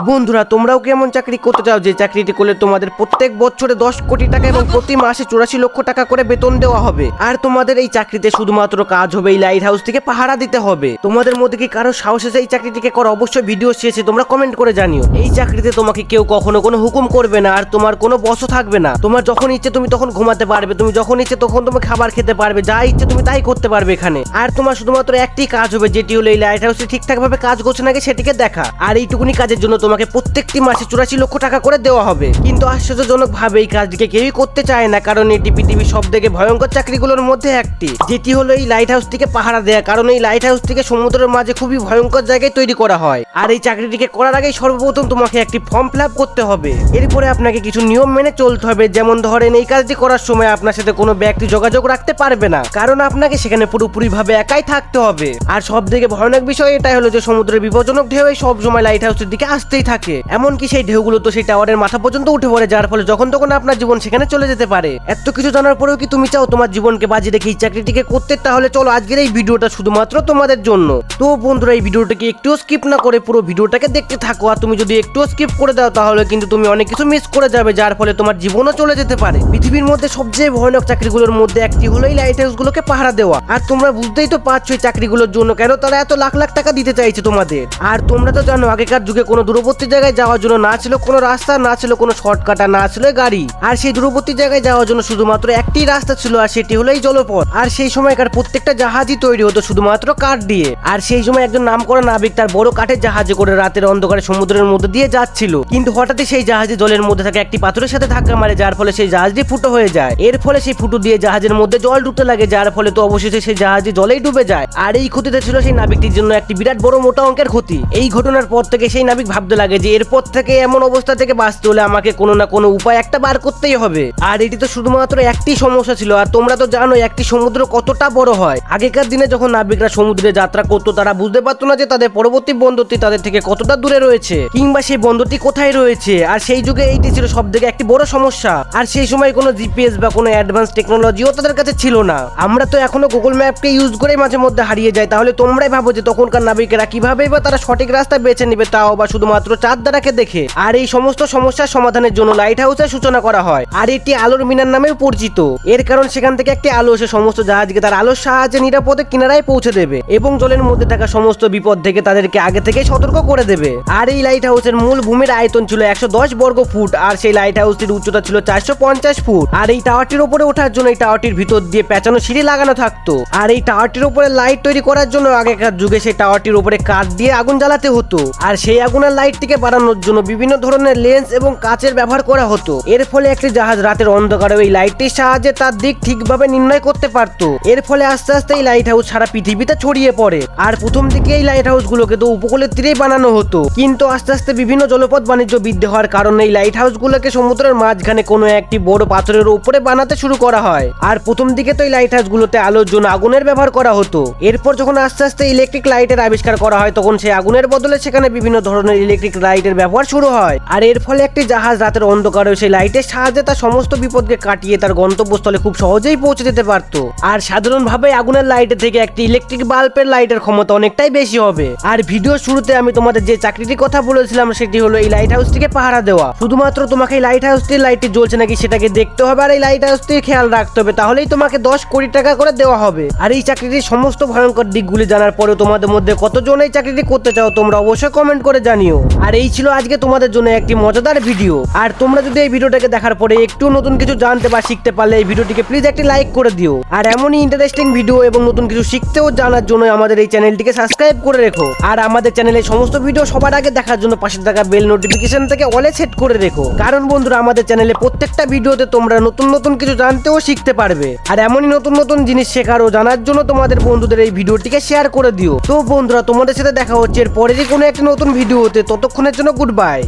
বন্ধুরা তোমরাও কি এমন চাকরি করতে চাও যে চাকরিটি করলে তোমাদের প্রত্যেক বছরে 10 কোটি টাকা এবং প্রতি মাসে 84 লক্ষ টাকা করে বেতন দেওয়া হবে, আর তোমাদের এই চাকরিতে শুধুমাত্র কাজ হবে এই লাইট হাউস থেকে পাহারা দিতে হবে। তোমাদের মধ্যে কি কারো সাহস আছে এই চাকরিটিকে করা? অবশ্যই ভিডিও শেষে তোমরা কমেন্ট করে জানিও। এই চাকরিতে তোমাকে কেউ কখনো কোনো হুকুম করবে না, আর তোমার কোনো বসও থাকবে না। তোমার যখন ইচ্ছে তুমি তখন ঘুমাতে পারবে, তুমি যখন ইচ্ছে তখন তুমি খাবার খেতে পারবে, যা ইচ্ছে তুমি তাই করতে পারবে এখানে। আর তোমার শুধুমাত্র একটি কাজ হবে, যেটি হলো এই লাইট হাউসে ঠিকঠাক ভাবে কাজ করছে নাকি সেটিকে দেখা। আর এইটুকুনি কাজের জন্য তোমাকে প্রত্যেকটি মাসে 84 লক্ষ টাকা করে দেওয়া হবে। কিন্তু আশ্চর্যজনক ভাবে এই কাজটিকে কেউই করতে চায় না, কারণ এটি পৃথিবীর সব থেকে ভয়ঙ্কর চাকরিগুলোর মধ্যে একটি, যেটি হলো এই লাইট হাউসটিকে পাহারা দেয়া। কারণ এই লাইট হাউসটিকে সমুদ্রের মাঝে খুবই ভয়ঙ্কর জায়গায় তৈরি করা হয়। আর এই চাকরিটিকে করার আগে সর্বপ্রথম তোমাকে একটি ফর্ম ফিল আপ করতে হবে। এরপরে আপনাকে কিছু নিয়ম মেনে চলতে হবে, যেমন ধরেন এই কাজটি করার সময় আপনার সাথে কোনো ব্যক্তি যোগাযোগ রাখতে পারবে না, কারণ আপনাকে সেখানে পুরোপুরি ভাবে একাই থাকতে হবে। আর সব থেকে ভয়ানক বিষয় এটাই হলো যে সমুদ্রের বিপজ্জনক ঢেউ সব সময় লাইট হাউসের দিকে আসতেই থাকে। এমনকি সেই ঢেউগুলো তো সেই টাওয়ারের মাথা পর্যন্ত উঠে পড়ে, যার ফলে যখন তখন আপনার জীবন সেখানে চলে যেতে পারে। এত কিছু জানার পরেও কি তুমি চাও তোমার জীবনকে বাজি রেখে এই চাকরিটিকে করতে? তাহলে চলো আজকের এই ভিডিওটা শুধুমাত্র তোমাদের জন্য। তো বন্ধুরা এই ভিডিওটাকে একটুও স্কিপ না করে পুরো ভিডিওটাকে দেখতে থাকো। আর তুমি যদি একটুও স্কিপ করে দাও তাহলে কিন্তু তুমি অনেক কিছু মিস করে যাবে, যার ফলে তোমার জীবনও চলে যেতে পারে। পৃথিবীর মধ্যে সবচেয়ে ভয়ানক চাকরিগুলোর মধ্যে একটি হলো এই লাইট হাউসগুলোকে পাহারা দেওয়া। আর তোমরা বুঝতেই তো পারছো এই চাকরিগুলোর জন্য কেন তারা এত লাখ লাখ টাকা দিতে চাইছে তোমাদের। আর তোমরা তো জানো আগেকার যুগে কোনো দূরবর্তী জায়গায় যাওয়ার জন্য না ছিল কোনো রাস্তা, না ছিল কোনো শর্টকাট, না ছিল গাড়ি। আর সেই দূরবর্তী জায়গায় যাওয়ার জন্য শুধুমাত্র একটি রাস্তা ছিল, আর সেটি হলো এই জলপথ। আর সেই সময়কার প্রত্যেকটা জাহাজই তৈরি হতো শুধুমাত্র কাঠ দিয়ে। আর সেই সময় একজন নামকরা নাবিক তার বড় কাঠের জাহাজে করে রাতের অন্ধকারে সমুদ্রের মধ্যে দিয়ে যাচ্ছিল, কিন্তু হঠাৎই সেই জাহাজে জলের মধ্যে থাকা একটি পাথরের সাথে ধাক্কা মারে, যার ফলে সেই জাহাজটি ফুটো হয়ে যায়। এর ফলে সেই ফুটো দিয়ে জাহাজের মধ্যে জল ঢুকতে লাগে, যার ফলে তো অবশেষে সেই জাহাজটি জলেই ডুবে যায়। আর এই ক্ষতিটা ছিল সেই নাবিকটির জন্য একটি বিরাট বড় মোটা অঙ্কের ক্ষতি। এই ঘটনার পর থেকে সেই নাবিক ভাবতে লাগে যে এরপর থেকে এমন অবস্থা থেকে বাঁচতে হলে আমাকে কোনো না কোনো উপায় একটা বার করতেই হবে। আর এটি তো শুধুমাত্র একটি সমস্যা ছিল, আর তোমরা তো জানো একটি সমুদ্র কতটা বড় হয়। আগেকার দিনে যখন নাবিকরা সমুদ্রে যাত্রা করতো তারা বুঝতে পারতো না যে তাদের পরবর্তী বন্দরটি তাদের থেকে কতটা দূরে রয়েছে, কিংবা সেই বন্দরটি কোথায় রয়েছে। আর সেই যুগে এইটি ছিল সব থেকে একটি বড় সমস্যা। আর সেই সময় কোনো জিপিএস বা কোনো অ্যাডভান্স টেকনোলজিও তাদের কাছে ছিল না। আমরা তো এখনো গুগল ম্যাপকে ইউজ করে মাঝে মধ্যে হারিয়ে যাই। তাহলে তোমরাই ভাবো যে তখনকার নাবিকেরা কিভাবে বা তারা সঠিক রাস্তা বেছে নিবে, তাও বা শুধুমাত্র চাঁদ দ্বারাকে দেখে। আর এই সমস্ত সমস্যার সমাধানের জন্য লাইট হাউসের সূচনা করা হয়, আর এটি আলোর মিনার নামেও পরিচিত। এর কারণ সেখান থেকে একটি আলো এসে সমস্ত জাহাজকে তার আলোর সাহায্যে নিরাপদে কিনারায় পৌঁছে দেবে এবং জলের মধ্যে থাকা সমস্ত বিপদ থেকে তাদেরকে আগে থেকে সতর্ক করে দেবে। আর এই লাইট হাউসের মূল ভূমির আয়তন ছিল 110 বর্গ ফুট, আর সেই লাইট হাউসটির উচ্চতা ছিল 450 ফুট। আর এই টাওয়ারটির উপরে ওঠার জন্য এই টাওয়ারটির ভিতর দিয়ে পেঁচানো সিঁড়ি লাগানো থাকতো। আর এই টাওয়ারটির উপরে লাইট তৈরি করার জন্য আগেকার যুগে সেই টাওয়ারটির উপরে কাঠ দিয়ে আগুন জ্বালাতে হতো, আর সেই আগুনের লাইটটিকে বাড়ানোর জন্য বিভিন্ন ধরনের লেন্স এবং কাচের ব্যবহার করা হতো। এর ফলে একটি জাহাজ রাতের অন্ধকারে এই লাইটটির সাহায্যে তার দিক ঠিকভাবে নির্ণয় করতে পারত। এর ফলে আস্তে আস্তে এই লাইট হাউস সারা পৃথিবীতে ছড়িয়ে পড়ে। আর প্রথম দিকে এই লাইট হাউস গুলোকে তো উপকূলের তীরেই বানানো হতো, কিন্তু আস্তে আস্তে বিভিন্ন জলপথ বাণিজ্য বৃদ্ধি হওয়ার কারণে এই লাইট হাউস গুলোকে সমুদ্রের মাঝখানে কোনো একটি বড় পাথরের উপরে বানাতে শুরু করা হয়। আর প্রথম দিকে তো এই লাইট হাউস গুলোতে আলোর জন্য আগুনের ব্যবহার করা হতো। এরপর যখন আস্তে আস্তে ইলেকট্রিক লাইটের আবিষ্কার করা হয় তখন সেই আগুনের বদলে সেখানে বিভিন্ন ধরনের ইলেকট্রিক লাইটের ব্যবহার শুরু হয়। আর এর ফলে একটি জাহাজ রাতের অন্ধকারে সেই লাইটের সাহায্যে তার সমস্ত বিপদকে কাটিয়ে তার গন্তব্যস্থলে খুব সহজেই পৌঁছে যেতে পারত। আর সাধারণভাবে আগুনের লাইটের থেকে একটি ইলেকট্রিক বাল্বের লাইটের ক্ষমতা অনেকটাই বেশি হবে। আর ভিডিও শুরুতে আমি তোমাদের যে চাকরিটির কথা বলেছিলাম সেটি হলো এই লাইট হাউসটিকে পাহারা দেওয়া। শুধুমাত্র তোমাকে এই লাইট হাউসটির লাইটটি জ্বলছে নাকি সেটাকে দেখতে হবে, আর এই লাইট হাউসটির খেয়াল রাখতে হবে, তাহলেই তোমাকে 10 কোটি টাকা করে দেওয়া হবে। আর এই চাকরিটির সমস্ত ভয়ঙ্কর দিকগুলি জানার পরেও তোমাদের মধ্যে কতজন এই চাকরিটি করতে চাও তোমরা অবশ্যই কমেন্ট করে জানিও। আর এই ছিল আজকে তোমাদের জন্য একটি মজাদার ভিডিও। আর তোমরা যদি এই ভিডিওটাকে দেখার পরে একটু নতুন কিছু জানতে বা শিখতে পারলে এই ভিডিওটিকে প্লিজ একটি লাইক করে দিও। আর এমনই ইন্টারেস্টিং ভিডিও এবং নতুন কিছু শিখতেও জানার জন্য আমাদের এই চ্যানেলটিকে সাবস্ক্রাইব করে রেখো। আর আমাদের চ্যানেলের সমস্ত ভিডিও সবার আগে দেখার জন্য পাশে থাকা বেল নোটিফিকেশন থেকে অলে সেট করে রেখো, কারণ বন্ধুরা আমাদের চ্যানেলে প্রত্যেকটা ভিডিওতে তোমরা নতুন নতুন কিছু জানতেও শিখতে পারবে। আর এমনই নতুন নতুন জিনিস শেখার ও জানার জন্য তোমাদের বন্ধুদের এই ভিডিওটিকে শেয়ার করে দিও। তো বন্ধুরা তোমাদের সাথে দেখা হচ্ছে এর পরেরই কোনো একটা নতুন ভিডিওতে। ততক্ষণের জন্য গুড বাই।